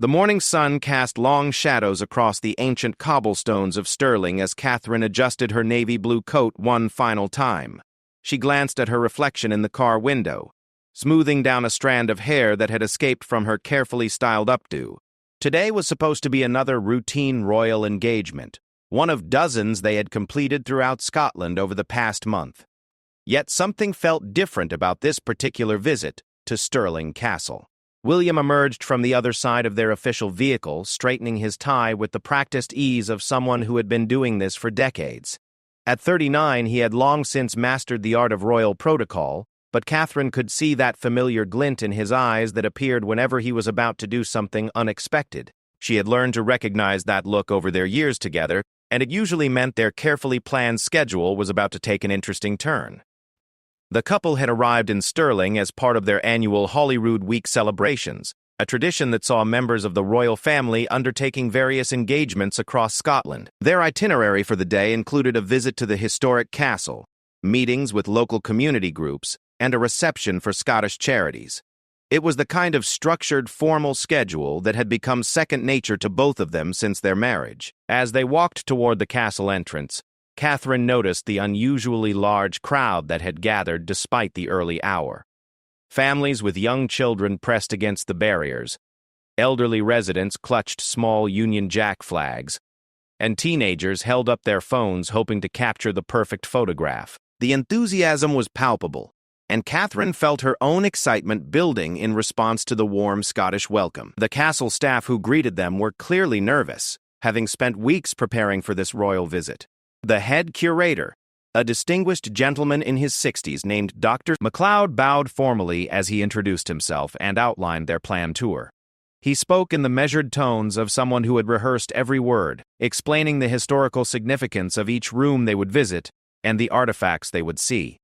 The morning sun cast long shadows across the ancient cobblestones of Stirling as Catherine adjusted her navy blue coat one final time. She glanced at her reflection in the car window, smoothing down a strand of hair that had escaped from her carefully styled updo. Today was supposed to be another routine royal engagement, one of dozens they had completed throughout Scotland over the past month. Yet something felt different about this particular visit to Stirling Castle. William emerged from the other side of their official vehicle, straightening his tie with the practiced ease of someone who had been doing this for decades. At 39, he had long since mastered the art of royal protocol, but Catherine could see that familiar glint in his eyes that appeared whenever he was about to do something unexpected. She had learned to recognize that look over their years together, and it usually meant their carefully planned schedule was about to take an interesting turn. The couple had arrived in Stirling as part of their annual Holyrood Week celebrations, a tradition that saw members of the royal family undertaking various engagements across Scotland. Their itinerary for the day included a visit to the historic castle, meetings with local community groups, and a reception for Scottish charities. It was the kind of structured, formal schedule that had become second nature to both of them since their marriage. As they walked toward the castle entrance, Catherine noticed the unusually large crowd that had gathered despite the early hour. Families with young children pressed against the barriers, elderly residents clutched small Union Jack flags, and teenagers held up their phones hoping to capture the perfect photograph. The enthusiasm was palpable, and Catherine felt her own excitement building in response to the warm Scottish welcome. The castle staff who greeted them were clearly nervous, having spent weeks preparing for this royal visit. The head curator, a distinguished gentleman in his 60s named Dr. MacLeod, bowed formally as he introduced himself and outlined their planned tour. He spoke in the measured tones of someone who had rehearsed every word, explaining the historical significance of each room they would visit and the artifacts they would see.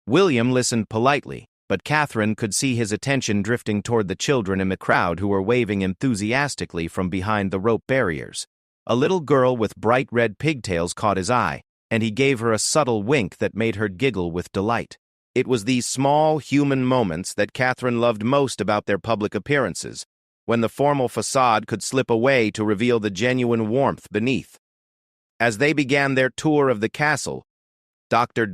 William listened politely, but Catherine could see his attention drifting toward the children in the crowd who were waving enthusiastically from behind the rope barriers. A little girl with bright red pigtails caught his eye, and he gave her a subtle wink that made her giggle with delight. It was these small, human moments that Catherine loved most about their public appearances, when the formal facade could slip away to reveal the genuine warmth beneath. As they began their tour of the castle, Dr.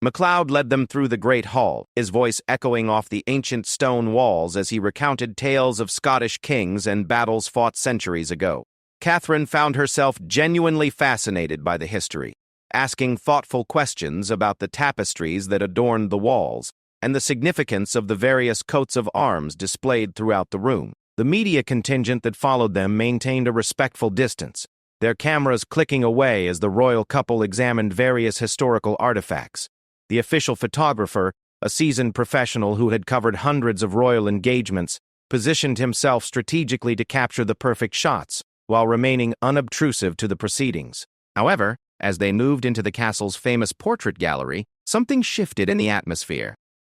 MacLeod led them through the great hall, his voice echoing off the ancient stone walls as he recounted tales of Scottish kings and battles fought centuries ago. Catherine found herself genuinely fascinated by the history, asking thoughtful questions about the tapestries that adorned the walls and the significance of the various coats of arms displayed throughout the room. The media contingent that followed them maintained a respectful distance, their cameras clicking away as the royal couple examined various historical artifacts. The official photographer, a seasoned professional who had covered hundreds of royal engagements, positioned himself strategically to capture the perfect shots, while remaining unobtrusive to the proceedings. However, as they moved into the castle's famous portrait gallery, something shifted in the atmosphere.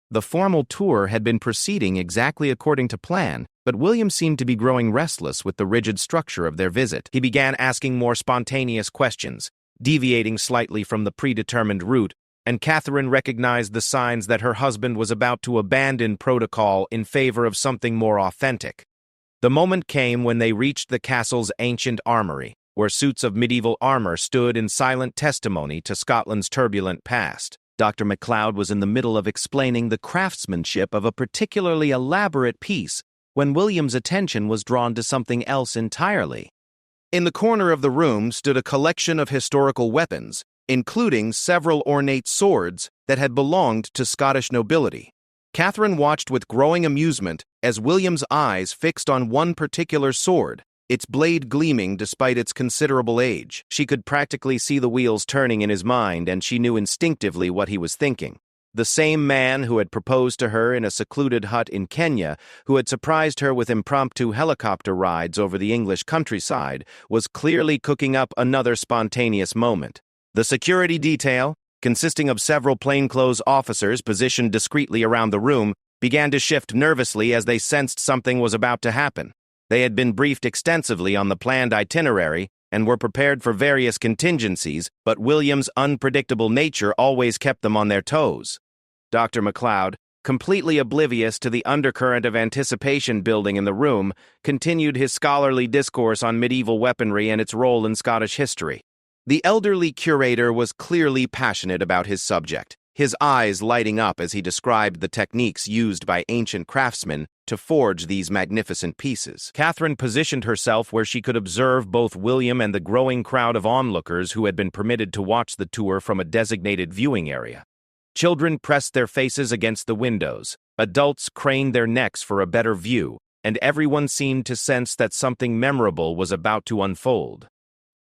The formal tour had been proceeding exactly according to plan, but William seemed to be growing restless with the rigid structure of their visit. He began asking more spontaneous questions, deviating slightly from the predetermined route, and Catherine recognized the signs that her husband was about to abandon protocol in favor of something more authentic. The moment came when they reached the castle's ancient armory, where suits of medieval armor stood in silent testimony to Scotland's turbulent past. Dr. MacLeod was in the middle of explaining the craftsmanship of a particularly elaborate piece when William's attention was drawn to something else entirely. In the corner of the room stood a collection of historical weapons, including several ornate swords that had belonged to Scottish nobility. Catherine watched with growing amusement as William's eyes fixed on one particular sword, its blade gleaming despite its considerable age. She could practically see the wheels turning in his mind, and she knew instinctively what he was thinking. The same man who had proposed to her in a secluded hut in Kenya, who had surprised her with impromptu helicopter rides over the English countryside, was clearly cooking up another spontaneous moment. The security detail, consisting of several plainclothes officers positioned discreetly around the room, began to shift nervously as they sensed something was about to happen. They had been briefed extensively on the planned itinerary and were prepared for various contingencies, but William's unpredictable nature always kept them on their toes. Dr. MacLeod, completely oblivious to the undercurrent of anticipation building in the room, continued his scholarly discourse on medieval weaponry and its role in Scottish history. The elderly curator was clearly passionate about his subject, his eyes lighting up as he described the techniques used by ancient craftsmen to forge these magnificent pieces. Catherine positioned herself where she could observe both William and the growing crowd of onlookers who had been permitted to watch the tour from a designated viewing area. Children pressed their faces against the windows, adults craned their necks for a better view, and everyone seemed to sense that something memorable was about to unfold.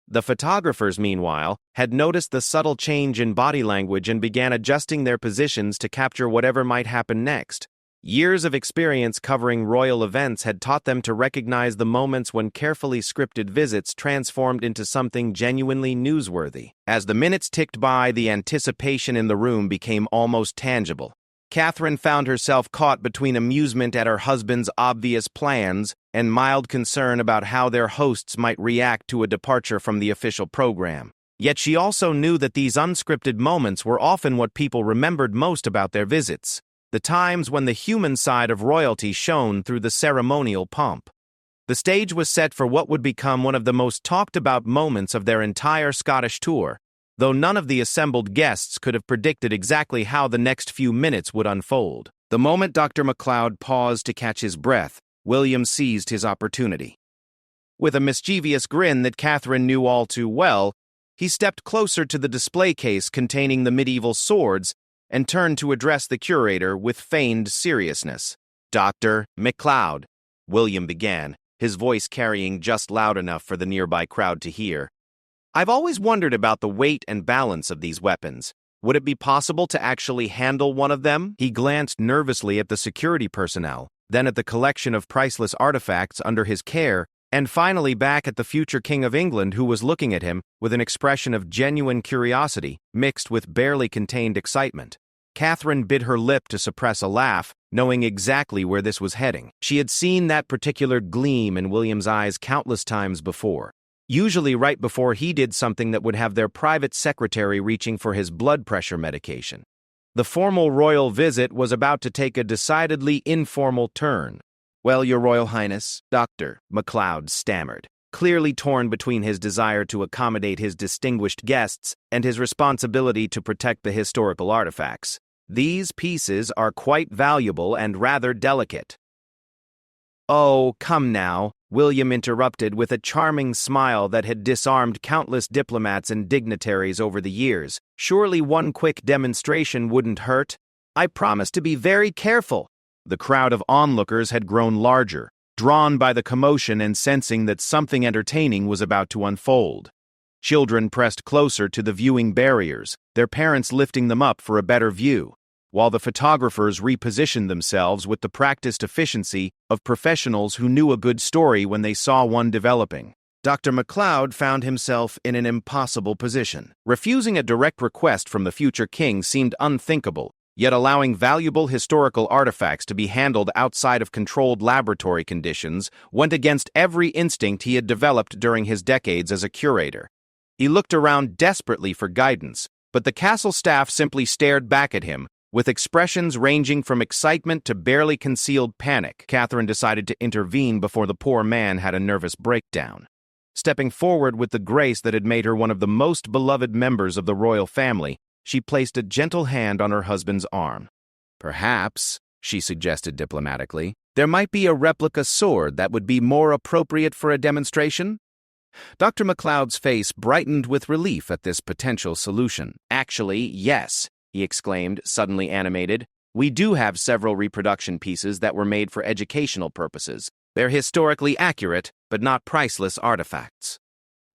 The photographers, meanwhile, had noticed the subtle change in body language and began adjusting their positions to capture whatever might happen next. Years of experience covering royal events had taught them to recognize the moments when carefully scripted visits transformed into something genuinely newsworthy. As the minutes ticked by, the anticipation in the room became almost tangible. Catherine found herself caught between amusement at her husband's obvious plans and mild concern about how their hosts might react to a departure from the official program. Yet she also knew that these unscripted moments were often what people remembered most about their visits, the times when the human side of royalty shone through the ceremonial pomp. The stage was set for what would become one of the most talked-about moments of their entire Scottish tour, though none of the assembled guests could have predicted exactly how the next few minutes would unfold. The moment Dr. MacLeod paused to catch his breath, William seized his opportunity. With a mischievous grin that Catherine knew all too well, he stepped closer to the display case containing the medieval swords and turned to address the curator with feigned seriousness. "Dr. MacLeod," William began, his voice carrying just loud enough for the nearby crowd to hear. "I've always wondered about the weight and balance of these weapons. Would it be possible to actually handle one of them?" He glanced nervously at the security personnel, then at the collection of priceless artifacts under his care, and finally back at the future King of England, who was looking at him with an expression of genuine curiosity mixed with barely contained excitement. Catherine bit her lip to suppress a laugh, knowing exactly where this was heading. She had seen that particular gleam in William's eyes countless times before, usually right before he did something that would have their private secretary reaching for his blood pressure medication. The formal royal visit was about to take a decidedly informal turn. "Well, Your Royal Highness," Dr. MacLeod stammered, clearly torn between his desire to accommodate his distinguished guests and his responsibility to protect the historical artifacts. "These pieces are quite valuable and rather delicate." "Oh, come now," William interrupted with a charming smile that had disarmed countless diplomats and dignitaries over the years. "Surely one quick demonstration wouldn't hurt. I promise to be very careful." The crowd of onlookers had grown larger, drawn by the commotion and sensing that something entertaining was about to unfold. Children pressed closer to the viewing barriers, their parents lifting them up for a better view, while the photographers repositioned themselves with the practiced efficiency of professionals who knew a good story when they saw one developing. Dr. MacLeod found himself in an impossible position. Refusing a direct request from the future king seemed unthinkable, yet allowing valuable historical artifacts to be handled outside of controlled laboratory conditions went against every instinct he had developed during his decades as a curator. He looked around desperately for guidance, but the castle staff simply stared back at him, with expressions ranging from excitement to barely concealed panic. Catherine decided to intervene before the poor man had a nervous breakdown. Stepping forward with the grace that had made her one of the most beloved members of the royal family, she placed a gentle hand on her husband's arm. "Perhaps," she suggested diplomatically, "there might be a replica sword that would be more appropriate for a demonstration?" Dr. MacLeod's face brightened with relief at this potential solution. "Actually, yes," he exclaimed, suddenly animated. "We do have several reproduction pieces that were made for educational purposes. They're historically accurate, but not priceless artifacts."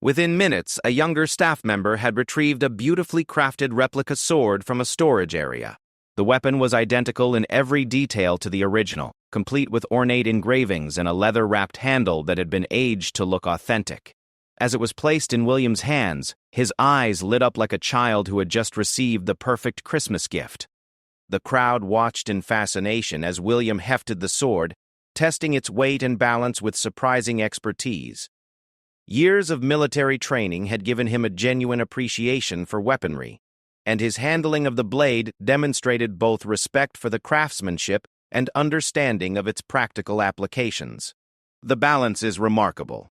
Within minutes, a younger staff member had retrieved a beautifully crafted replica sword from a storage area. The weapon was identical in every detail to the original, complete with ornate engravings and a leather-wrapped handle that had been aged to look authentic. As it was placed in William's hands, his eyes lit up like a child who had just received the perfect Christmas gift. The crowd watched in fascination as William hefted the sword, testing its weight and balance with surprising expertise. Years of military training had given him a genuine appreciation for weaponry. and his handling of the blade demonstrated both respect for the craftsmanship and understanding of its practical applications. "The balance is remarkable,"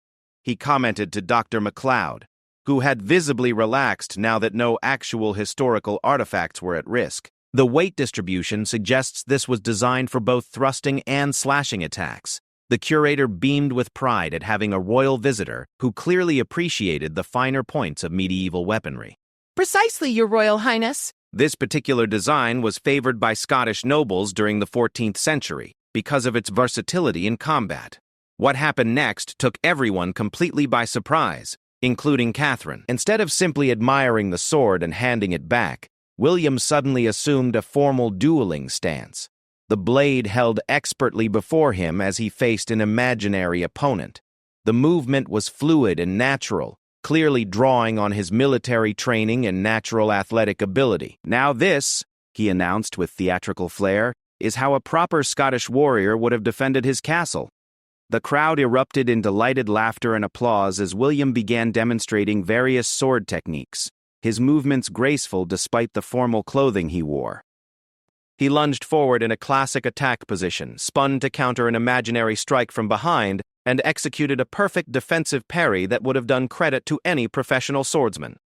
he commented to Dr. MacLeod, who had visibly relaxed now that no actual historical artifacts were at risk. "The weight distribution suggests this was designed for both thrusting and slashing attacks." The curator beamed with pride at having a royal visitor who clearly appreciated the finer points of medieval weaponry. "Precisely, Your Royal Highness." This particular design was favored by Scottish nobles during the 14th century because of its versatility in combat. What happened next took everyone completely by surprise, including Catherine. Instead of simply admiring the sword and handing it back, William suddenly assumed a formal dueling stance. The blade held expertly before him as he faced an imaginary opponent. The movement was fluid and natural, clearly drawing on his military training and natural athletic ability. "Now this," he announced with theatrical flair, "is how a proper Scottish warrior would have defended his castle." The crowd erupted in delighted laughter and applause as William began demonstrating various sword techniques, his movements graceful despite the formal clothing he wore. He lunged forward in a classic attack position, spun to counter an imaginary strike from behind, and executed a perfect defensive parry that would have done credit to any professional swordsman.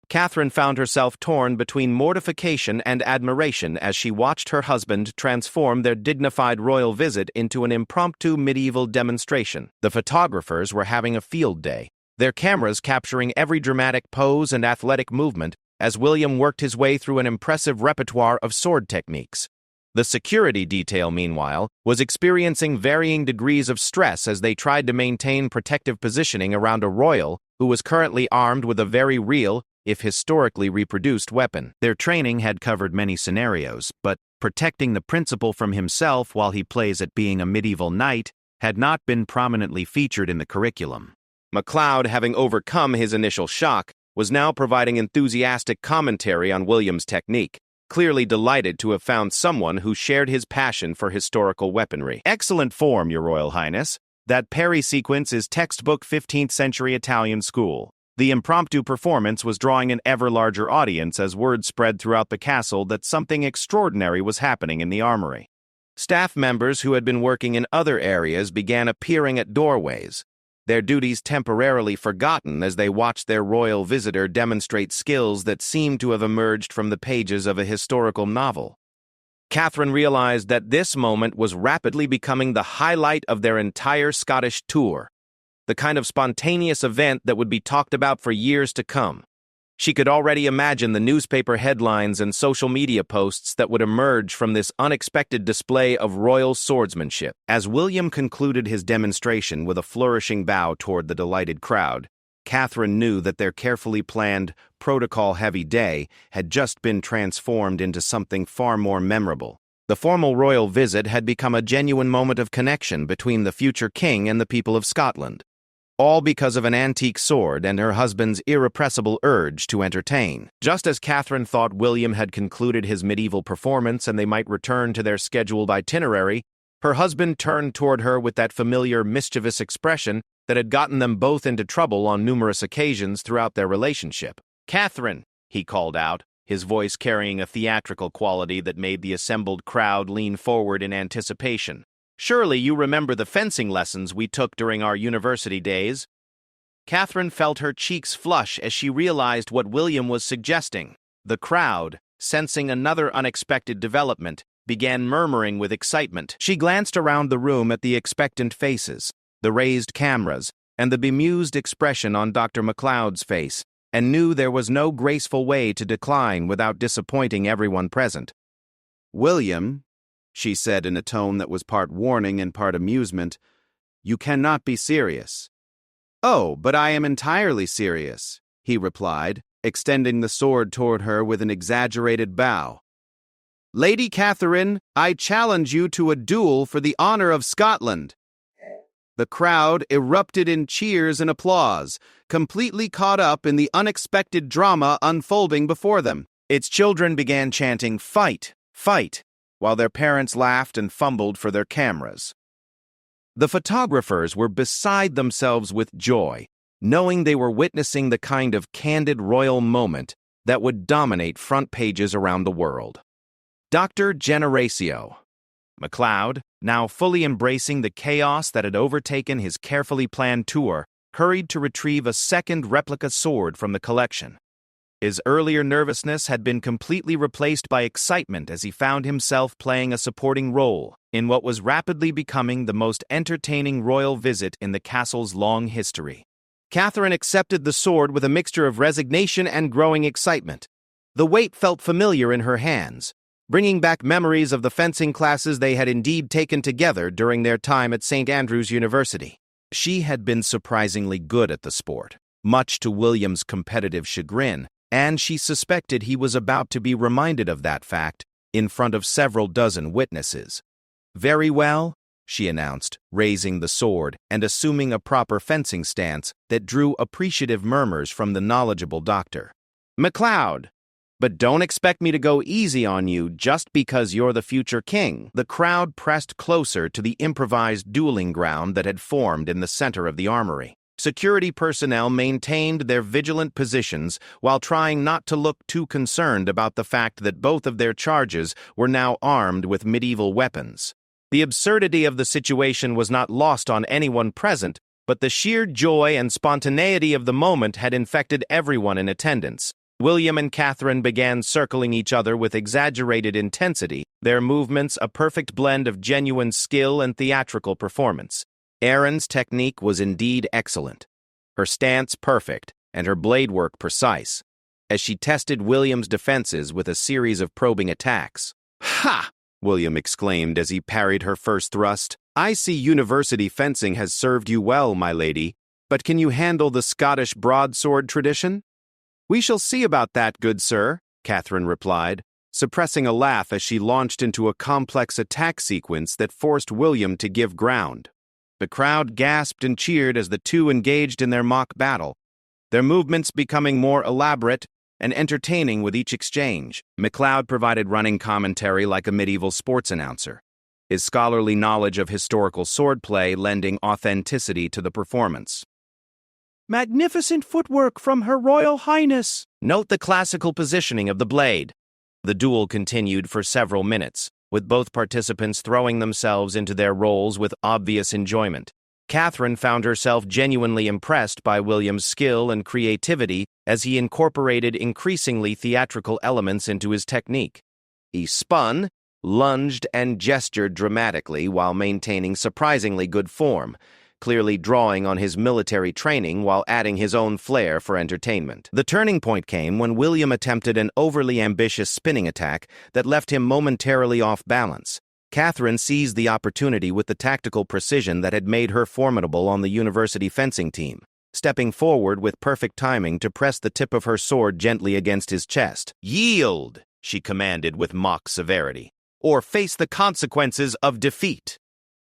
Catherine found herself torn between mortification and admiration as she watched her husband transform their dignified royal visit into an impromptu medieval demonstration. The photographers were having a field day, their cameras capturing every dramatic pose and athletic movement as William worked his way through an impressive repertoire of sword techniques. The security detail, meanwhile, was experiencing varying degrees of stress as they tried to maintain protective positioning around a royal who was currently armed with a very real, if historically reproduced, weapon. Their training had covered many scenarios, but protecting the principal from himself while he plays at being a medieval knight had not been prominently featured in the curriculum. MacLeod, having overcome his initial shock, was now providing enthusiastic commentary on William's technique, clearly delighted to have found someone who shared his passion for historical weaponry. "Excellent form, Your Royal Highness. That parry sequence is textbook 15th century Italian school." The impromptu performance was drawing an ever larger audience as word spread throughout the castle that something extraordinary was happening in the armory. Staff members who had been working in other areas began appearing at doorways, their duties temporarily forgotten as they watched their royal visitor demonstrate skills that seemed to have emerged from the pages of a historical novel. Catherine realized that this moment was rapidly becoming the highlight of their entire Scottish tour, the kind of spontaneous event that would be talked about for years to come. She could already imagine the newspaper headlines and social media posts that would emerge from this unexpected display of royal swordsmanship. As William concluded his demonstration with a flourishing bow toward the delighted crowd, Catherine knew that their carefully planned, protocol-heavy day had just been transformed into something far more memorable. The formal royal visit had become a genuine moment of connection between the future king and the people of Scotland, all because of an antique sword and her husband's irrepressible urge to entertain. Just as Catherine thought William had concluded his medieval performance and they might return to their scheduled itinerary, her husband turned toward her with that familiar mischievous expression that had gotten them both into trouble on numerous occasions throughout their relationship. "Catherine," he called out, his voice carrying a theatrical quality that made the assembled crowd lean forward in anticipation. "Surely you remember the fencing lessons we took during our university days?" Catherine felt her cheeks flush as she realized what William was suggesting. The crowd, sensing another unexpected development, began murmuring with excitement. She glanced around the room at the expectant faces, the raised cameras, and the bemused expression on Dr. MacLeod's face, and knew there was no graceful way to decline without disappointing everyone present. "William," she said in a tone that was part warning and part amusement, "you cannot be serious." "Oh, but I am entirely serious," he replied, extending the sword toward her with an exaggerated bow. "Lady Catherine, I challenge you to a duel for the honor of Scotland." The crowd erupted in cheers and applause, completely caught up in the unexpected drama unfolding before them. Its children began chanting, "Fight! Fight!" while their parents laughed and fumbled for their cameras. The photographers were beside themselves with joy, knowing they were witnessing the kind of candid royal moment that would dominate front pages around the world. Dr. Generatio. MacLeod, now fully embracing the chaos that had overtaken his carefully planned tour, hurried to retrieve a second replica sword from the collection. His earlier nervousness had been completely replaced by excitement as he found himself playing a supporting role in what was rapidly becoming the most entertaining royal visit in the castle's long history. Catherine accepted the sword with a mixture of resignation and growing excitement. The weight felt familiar in her hands, bringing back memories of the fencing classes they had indeed taken together during their time at St. Andrews University. She had been surprisingly good at the sport, much to William's competitive chagrin, and she suspected he was about to be reminded of that fact in front of several dozen witnesses. "Very well," she announced, raising the sword and assuming a proper fencing stance that drew appreciative murmurs from the knowledgeable doctor. "MacLeod, but don't expect me to go easy on you just because you're the future king." The crowd pressed closer to the improvised dueling ground that had formed in the center of the armory. Security personnel maintained their vigilant positions while trying not to look too concerned about the fact that both of their charges were now armed with medieval weapons. The absurdity of the situation was not lost on anyone present, but the sheer joy and spontaneity of the moment had infected everyone in attendance. William and Catherine began circling each other with exaggerated intensity, their movements a perfect blend of genuine skill and theatrical performance. Erin's technique was indeed excellent, her stance perfect, and her blade work precise, as she tested William's defenses with a series of probing attacks. "Ha!" William exclaimed as he parried her first thrust. "I see university fencing has served you well, my lady, but can you handle the Scottish broadsword tradition?" "We shall see about that, good sir," Catherine replied, suppressing a laugh as she launched into a complex attack sequence that forced William to give ground. The crowd gasped and cheered as the two engaged in their mock battle, their movements becoming more elaborate and entertaining with each exchange. MacLeod provided running commentary like a medieval sports announcer, his scholarly knowledge of historical swordplay lending authenticity to the performance. Magnificent footwork from Her Royal Highness. Note the classical positioning of the blade. The duel continued for several minutes, with both participants throwing themselves into their roles with obvious enjoyment. Catherine found herself genuinely impressed by William's skill and creativity as he incorporated increasingly theatrical elements into his technique. He spun, lunged, and gestured dramatically while maintaining surprisingly good form, clearly drawing on his military training while adding his own flair for entertainment. The turning point came when William attempted an overly ambitious spinning attack that left him momentarily off balance. Catherine seized the opportunity with the tactical precision that had made her formidable on the university fencing team, stepping forward with perfect timing to press the tip of her sword gently against his chest. "Yield," she commanded with mock severity, "or face the consequences of defeat."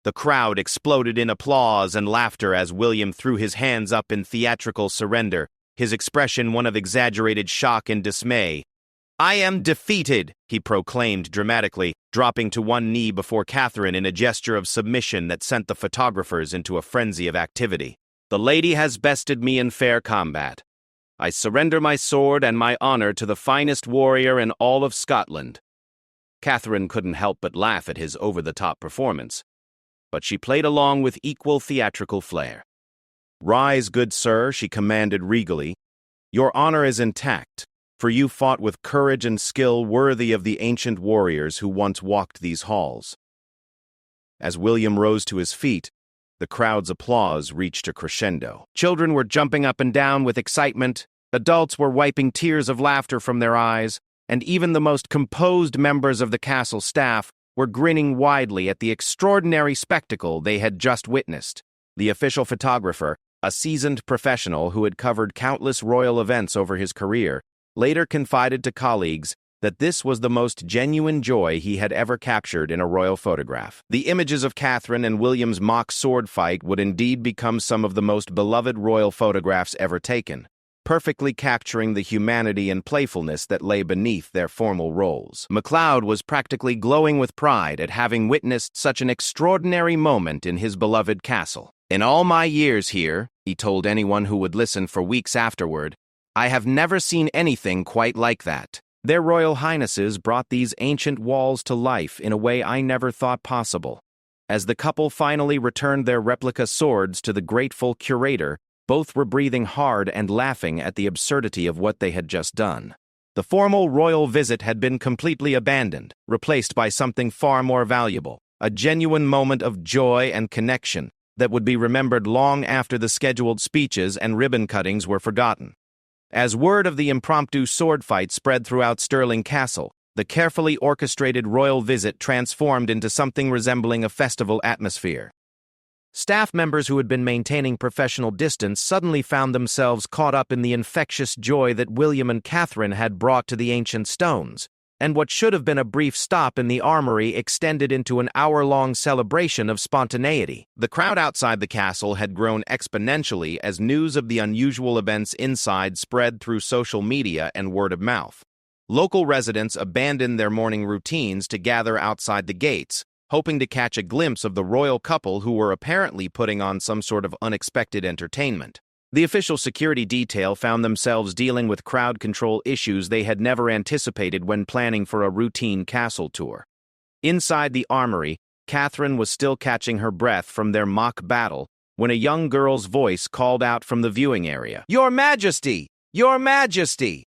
The crowd exploded in applause and laughter as William threw his hands up in theatrical surrender, his expression one of exaggerated shock and dismay. "I am defeated," he proclaimed dramatically, dropping to one knee before Catherine in a gesture of submission that sent the photographers into a frenzy of activity. "The lady has bested me in fair combat. I surrender my sword and my honor to the finest warrior in all of Scotland." Catherine couldn't help but laugh at his over-the-top performance, but she played along with equal theatrical flair. "Rise, good sir," she commanded regally. "Your honor is intact, for you fought with courage and skill worthy of the ancient warriors who once walked these halls." As William rose to his feet, the crowd's applause reached a crescendo. Children were jumping up and down with excitement, adults were wiping tears of laughter from their eyes, and even the most composed members of the castle staff were grinning widely at the extraordinary spectacle they had just witnessed. The official photographer, a seasoned professional who had covered countless royal events over his career, later confided to colleagues that this was the most genuine joy he had ever captured in a royal photograph. The images of Catherine and William's mock sword fight would indeed become some of the most beloved royal photographs ever taken, perfectly capturing the humanity and playfulness that lay beneath their formal roles. MacLeod was practically glowing with pride at having witnessed such an extraordinary moment in his beloved castle. "In all my years here," he told anyone who would listen for weeks afterward, I have never seen anything quite like that. Their Royal Highnesses brought these ancient walls to life in a way I never thought possible. As the couple finally returned their replica swords to the grateful curator, both were breathing hard and laughing at the absurdity of what they had just done. The formal royal visit had been completely abandoned, replaced by something far more valuable, a genuine moment of joy and connection that would be remembered long after the scheduled speeches and ribbon cuttings were forgotten. As word of the impromptu sword fight spread throughout Stirling Castle, the carefully orchestrated royal visit transformed into something resembling a festival atmosphere. Staff members who had been maintaining professional distance suddenly found themselves caught up in the infectious joy that William and Catherine had brought to the ancient stones, and what should have been a brief stop in the armory extended into an hour-long celebration of spontaneity. The crowd outside the castle had grown exponentially as news of the unusual events inside spread through social media and word of mouth. Local residents abandoned their morning routines to gather outside the gates, hoping to catch a glimpse of the royal couple who were apparently putting on some sort of unexpected entertainment. The official security detail found themselves dealing with crowd control issues they had never anticipated when planning for a routine castle tour. Inside the armory, Catherine was still catching her breath from their mock battle when a young girl's voice called out from the viewing area, "Your Majesty! Your Majesty!"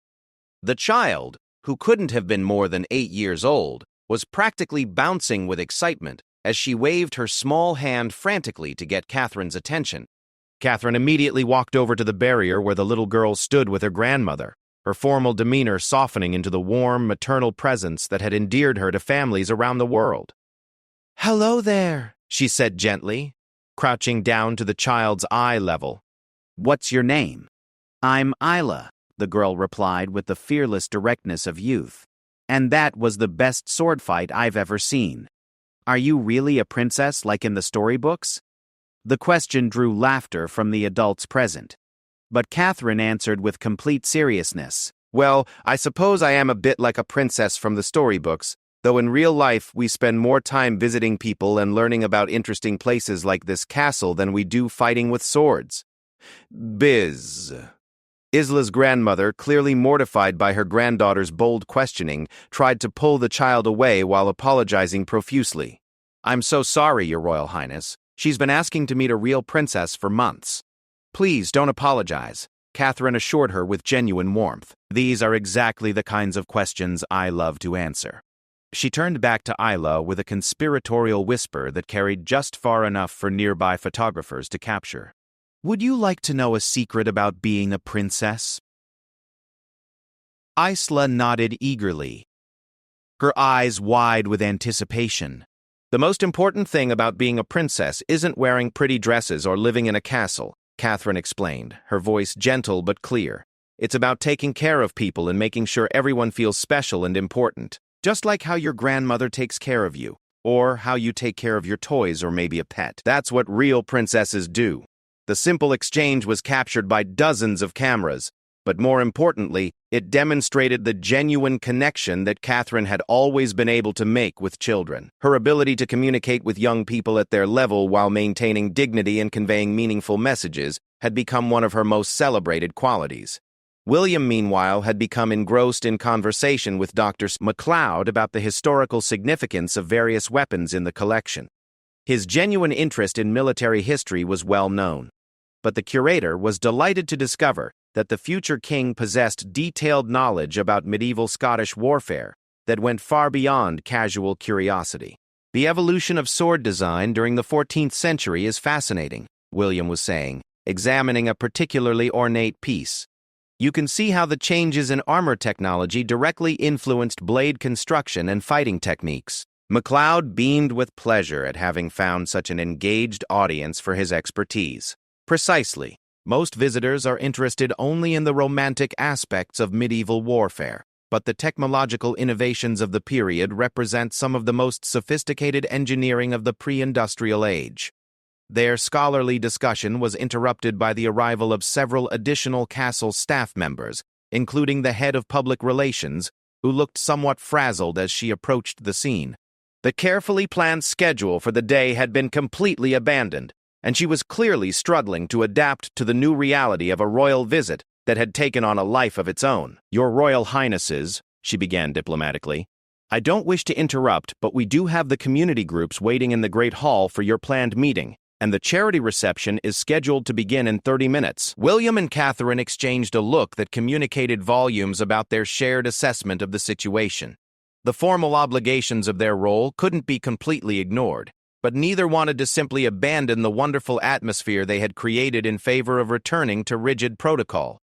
The child, who couldn't have been more than 8 years old, was practically bouncing with excitement as she waved her small hand frantically to get Catherine's attention. Catherine immediately walked over to the barrier where the little girl stood with her grandmother, her formal demeanor softening into the warm, maternal presence that had endeared her to families around the world. "Hello there," she said gently, crouching down to the child's eye level. "What's your name?" "I'm Isla," the girl replied with the fearless directness of youth. "And that was the best sword fight I've ever seen. Are you really a princess like in the storybooks?" The question drew laughter from the adults present. But Catherine answered with complete seriousness. "Well, I suppose I am a bit like a princess from the storybooks, though in real life we spend more time visiting people and learning about interesting places like this castle than we do fighting with swords." Biz. Isla's grandmother, clearly mortified by her granddaughter's bold questioning, tried to pull the child away while apologizing profusely. "I'm so sorry, Your Royal Highness. She's been asking to meet a real princess for months." "Please don't apologize," Catherine assured her with genuine warmth. "These are exactly the kinds of questions I love to answer." She turned back to Isla with a conspiratorial whisper that carried just far enough for nearby photographers to capture. "Would you like to know a secret about being a princess?" Isla nodded eagerly, her eyes wide with anticipation. "The most important thing about being a princess isn't wearing pretty dresses or living in a castle," Catherine explained, her voice gentle but clear. "It's about taking care of people and making sure everyone feels special and important, just like how your grandmother takes care of you, or how you take care of your toys or maybe a pet. That's what real princesses do." The simple exchange was captured by dozens of cameras, but more importantly, it demonstrated the genuine connection that Catherine had always been able to make with children. Her ability to communicate with young people at their level while maintaining dignity and conveying meaningful messages had become one of her most celebrated qualities. William, meanwhile, had become engrossed in conversation with Dr. MacLeod about the historical significance of various weapons in the collection. His genuine interest in military history was well known, but the curator was delighted to discover that the future king possessed detailed knowledge about medieval Scottish warfare that went far beyond casual curiosity. "The evolution of sword design during the 14th century is fascinating," William was saying, examining a particularly ornate piece. "You can see how the changes in armor technology directly influenced blade construction and fighting techniques." MacLeod beamed with pleasure at having found such an engaged audience for his expertise. "Precisely. Most visitors are interested only in the romantic aspects of medieval warfare, but the technological innovations of the period represent some of the most sophisticated engineering of the pre-industrial age." Their scholarly discussion was interrupted by the arrival of several additional castle staff members, including the head of public relations, who looked somewhat frazzled as she approached the scene. The carefully planned schedule for the day had been completely abandoned, and she was clearly struggling to adapt to the new reality of a royal visit that had taken on a life of its own. "Your Royal Highnesses," she began diplomatically, "I don't wish to interrupt, but we do have the community groups waiting in the Great Hall for your planned meeting, and the charity reception is scheduled to begin in 30 minutes. William and Catherine exchanged a look that communicated volumes about their shared assessment of the situation. The formal obligations of their role couldn't be completely ignored, but neither wanted to simply abandon the wonderful atmosphere they had created in favor of returning to rigid protocol.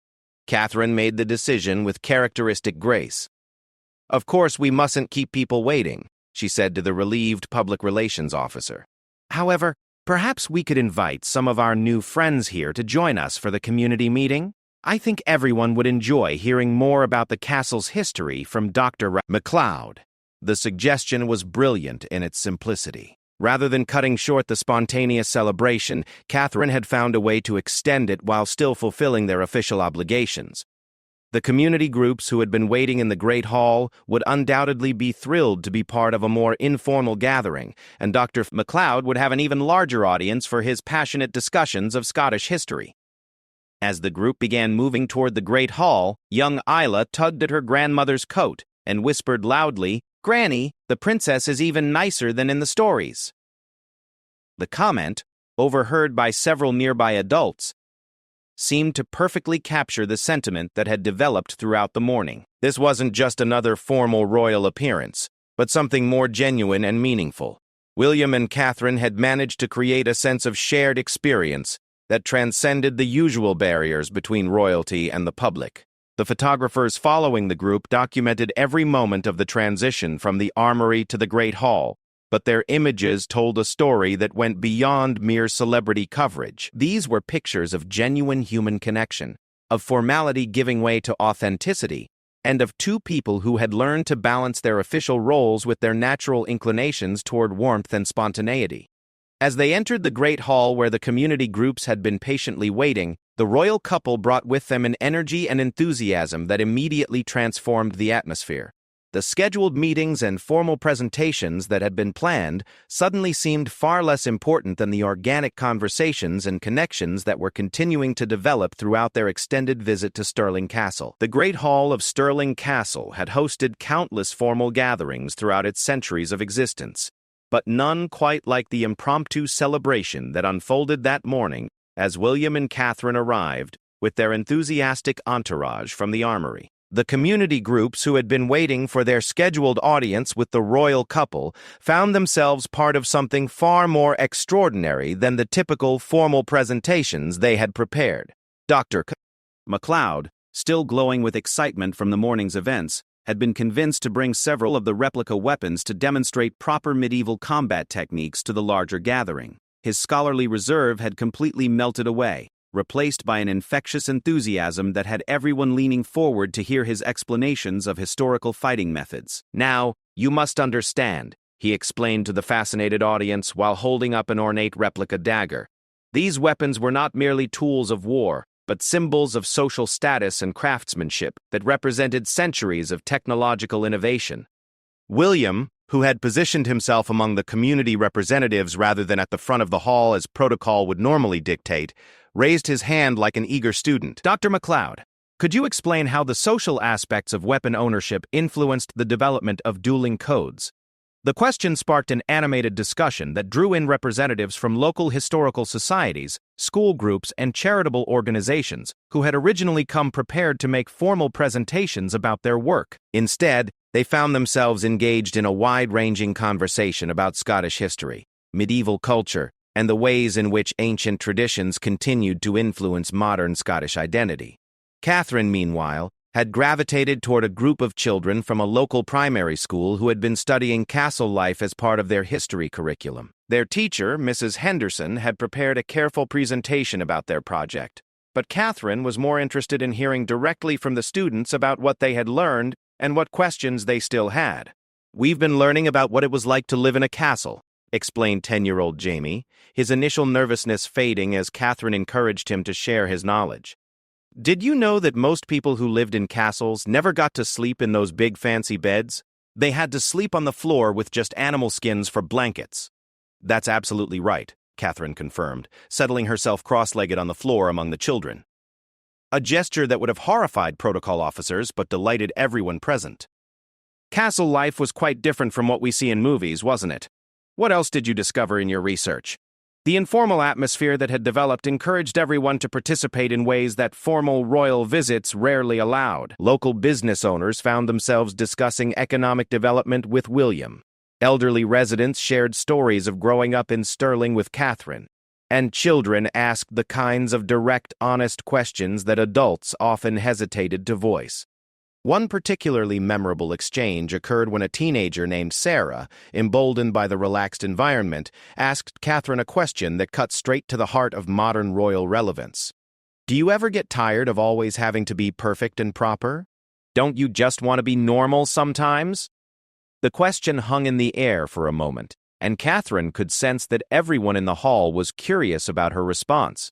Catherine made the decision with characteristic grace. "Of course, we mustn't keep people waiting," she said to the relieved public relations officer. "However, perhaps we could invite some of our new friends here to join us for the community meeting. I think everyone would enjoy hearing more about the castle's history from Dr. MacLeod." The suggestion was brilliant in its simplicity. Rather than cutting short the spontaneous celebration, Catherine had found a way to extend it while still fulfilling their official obligations. The community groups who had been waiting in the Great Hall would undoubtedly be thrilled to be part of a more informal gathering, and Dr. MacLeod would have an even larger audience for his passionate discussions of Scottish history. As the group began moving toward the Great Hall, young Isla tugged at her grandmother's coat and whispered loudly, "Granny, the princess is even nicer than in the stories." The comment, overheard by several nearby adults, seemed to perfectly capture the sentiment that had developed throughout the morning. This wasn't just another formal royal appearance, but something more genuine and meaningful. William and Catherine had managed to create a sense of shared experience that transcended the usual barriers between royalty and the public. The photographers following the group documented every moment of the transition from the armory to the Great Hall, but their images told a story that went beyond mere celebrity coverage. These were pictures of genuine human connection, of formality giving way to authenticity, and of two people who had learned to balance their official roles with their natural inclinations toward warmth and spontaneity. As they entered the Great Hall where the community groups had been patiently waiting, the royal couple brought with them an energy and enthusiasm that immediately transformed the atmosphere. The scheduled meetings and formal presentations that had been planned suddenly seemed far less important than the organic conversations and connections that were continuing to develop throughout their extended visit to Stirling Castle. The Great Hall of Stirling Castle had hosted countless formal gatherings throughout its centuries of existence, but none quite like the impromptu celebration that unfolded that morning as William and Catherine arrived with their enthusiastic entourage from the armory. The community groups who had been waiting for their scheduled audience with the royal couple found themselves part of something far more extraordinary than the typical formal presentations they had prepared. Dr. MacLeod, still glowing with excitement from the morning's events, had been convinced to bring several of the replica weapons to demonstrate proper medieval combat techniques to the larger gathering. His scholarly reserve had completely melted away, replaced by an infectious enthusiasm that had everyone leaning forward to hear his explanations of historical fighting methods. "Now, you must understand," he explained to the fascinated audience while holding up an ornate replica dagger. "These weapons were not merely tools of war, but symbols of social status and craftsmanship that represented centuries of technological innovation." William, who had positioned himself among the community representatives rather than at the front of the hall as protocol would normally dictate, raised his hand like an eager student. "Dr. MacLeod, could you explain how the social aspects of weapon ownership influenced the development of dueling codes?" The question sparked an animated discussion that drew in representatives from local historical societies, school groups, and charitable organizations who had originally come prepared to make formal presentations about their work. Instead, they found themselves engaged in a wide-ranging conversation about Scottish history, medieval culture, and the ways in which ancient traditions continued to influence modern Scottish identity. Catherine, meanwhile, had gravitated toward a group of children from a local primary school who had been studying castle life as part of their history curriculum. Their teacher, Mrs. Henderson, had prepared a careful presentation about their project, but Catherine was more interested in hearing directly from the students about what they had learned and what questions they still had. "We've been learning about what it was like to live in a castle," explained 10-year-old Jamie, his initial nervousness fading as Catherine encouraged him to share his knowledge. "Did you know that most people who lived in castles never got to sleep in those big fancy beds? They had to sleep on the floor with just animal skins for blankets." "That's absolutely right," Catherine confirmed, settling herself cross-legged on the floor among the children. a gesture that would have horrified protocol officers but delighted everyone present. Castle life was quite different from what we see in movies, wasn't it? What else did you discover in your research? The informal atmosphere that had developed encouraged everyone to participate in ways that formal royal visits rarely allowed. Local business owners found themselves discussing economic development with William. Elderly residents shared stories of growing up in Stirling with Catherine, and children asked the kinds of direct, honest questions that adults often hesitated to voice. One particularly memorable exchange occurred when a teenager named Sarah, emboldened by the relaxed environment, asked Catherine a question that cut straight to the heart of modern royal relevance. Do you ever get tired of always having to be perfect and proper? Don't you just want to be normal sometimes? The question hung in the air for a moment, and Catherine could sense that everyone in the hall was curious about her response.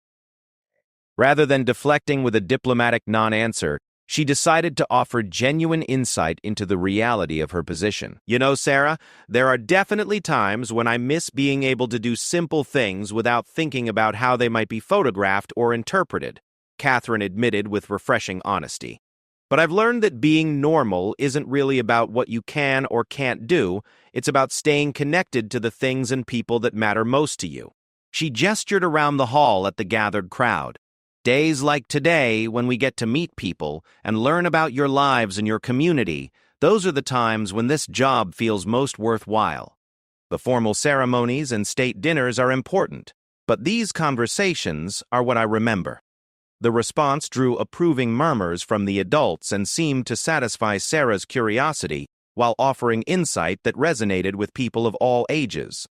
Rather than deflecting with a diplomatic non-answer, she decided to offer genuine insight into the reality of her position. You know, Sarah, there are definitely times when I miss being able to do simple things without thinking about how they might be photographed or interpreted, Catherine admitted with refreshing honesty. But I've learned that being normal isn't really about what you can or can't do, it's about staying connected to the things and people that matter most to you. She gestured around the hall at the gathered crowd. Days like today, when we get to meet people and learn about your lives and your community, those are the times when this job feels most worthwhile. The formal ceremonies and state dinners are important, but these conversations are what I remember. The response drew approving murmurs from the adults and seemed to satisfy Sarah's curiosity while offering insight that resonated with people of all ages.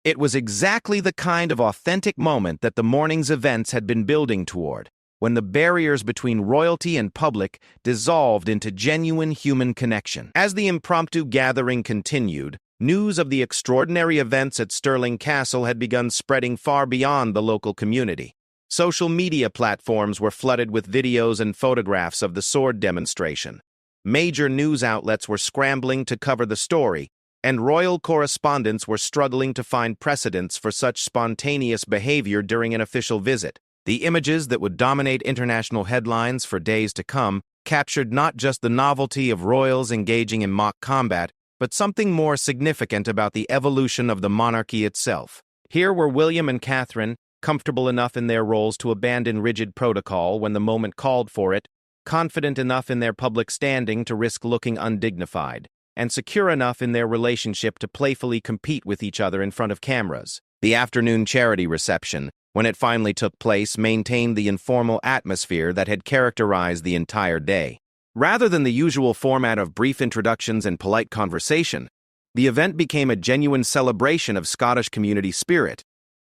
It was exactly the kind of authentic moment that the morning's events had been building toward, when the barriers between royalty and public dissolved into genuine human connection. As the impromptu gathering continued, news of the extraordinary events at Stirling Castle had begun spreading far beyond the local community. Social media platforms were flooded with videos and photographs of the sword demonstration. Major news outlets were scrambling to cover the story, and royal correspondents were struggling to find precedents for such spontaneous behavior during an official visit. The images that would dominate international headlines for days to come captured not just the novelty of royals engaging in mock combat, but something more significant about the evolution of the monarchy itself. Here were William and Catherine, comfortable enough in their roles to abandon rigid protocol when the moment called for it, confident enough in their public standing to risk looking undignified, and secure enough in their relationship to playfully compete with each other in front of cameras. The afternoon charity reception, when it finally took place, maintained the informal atmosphere that had characterized the entire day. Rather than the usual format of brief introductions and polite conversation, the event became a genuine celebration of Scottish community spirit,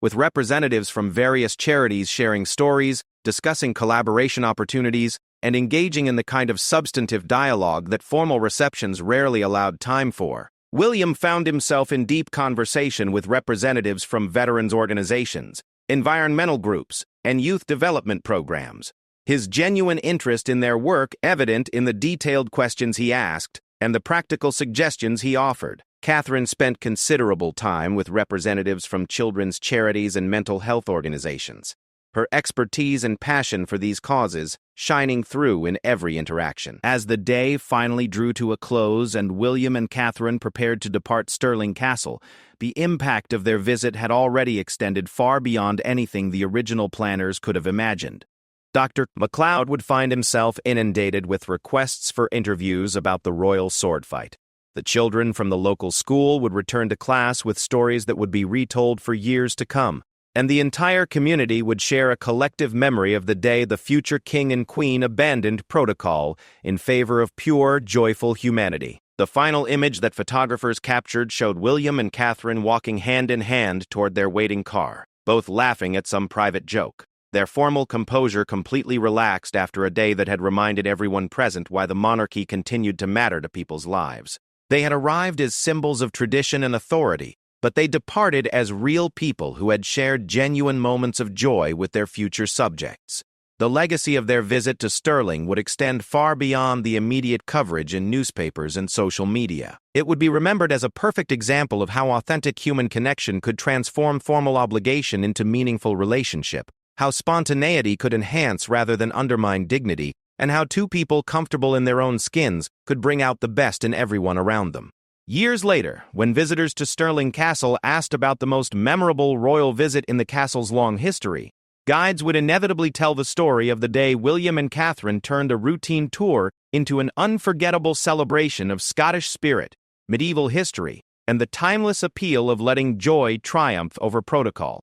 with representatives from various charities sharing stories, discussing collaboration opportunities, and engaging in the kind of substantive dialogue that formal receptions rarely allowed time for. William found himself in deep conversation with representatives from veterans organizations, environmental groups, and youth development programs. His genuine interest in their work evident in the detailed questions he asked and the practical suggestions he offered. Catherine spent considerable time with representatives from children's charities and mental health organizations, her expertise and passion for these causes shining through in every interaction. As the day finally drew to a close and William and Catherine prepared to depart Stirling Castle, the impact of their visit had already extended far beyond anything the original planners could have imagined. Dr. MacLeod would find himself inundated with requests for interviews about the royal sword fight. The children from the local school would return to class with stories that would be retold for years to come, and the entire community would share a collective memory of the day the future king and queen abandoned protocol in favor of pure, joyful humanity. The final image that photographers captured showed William and Catherine walking hand in hand toward their waiting car, both laughing at some private joke. Their formal composure completely relaxed after a day that had reminded everyone present why the monarchy continued to matter to people's lives. They had arrived as symbols of tradition and authority, but they departed as real people who had shared genuine moments of joy with their future subjects. The legacy of their visit to Stirling would extend far beyond the immediate coverage in newspapers and social media. It would be remembered as a perfect example of how authentic human connection could transform formal obligation into meaningful relationship, how spontaneity could enhance rather than undermine dignity, and how two people comfortable in their own skins could bring out the best in everyone around them. Years later, when visitors to Stirling Castle asked about the most memorable royal visit in the castle's long history, guides would inevitably tell the story of the day William and Catherine turned a routine tour into an unforgettable celebration of Scottish spirit, medieval history, and the timeless appeal of letting joy triumph over protocol.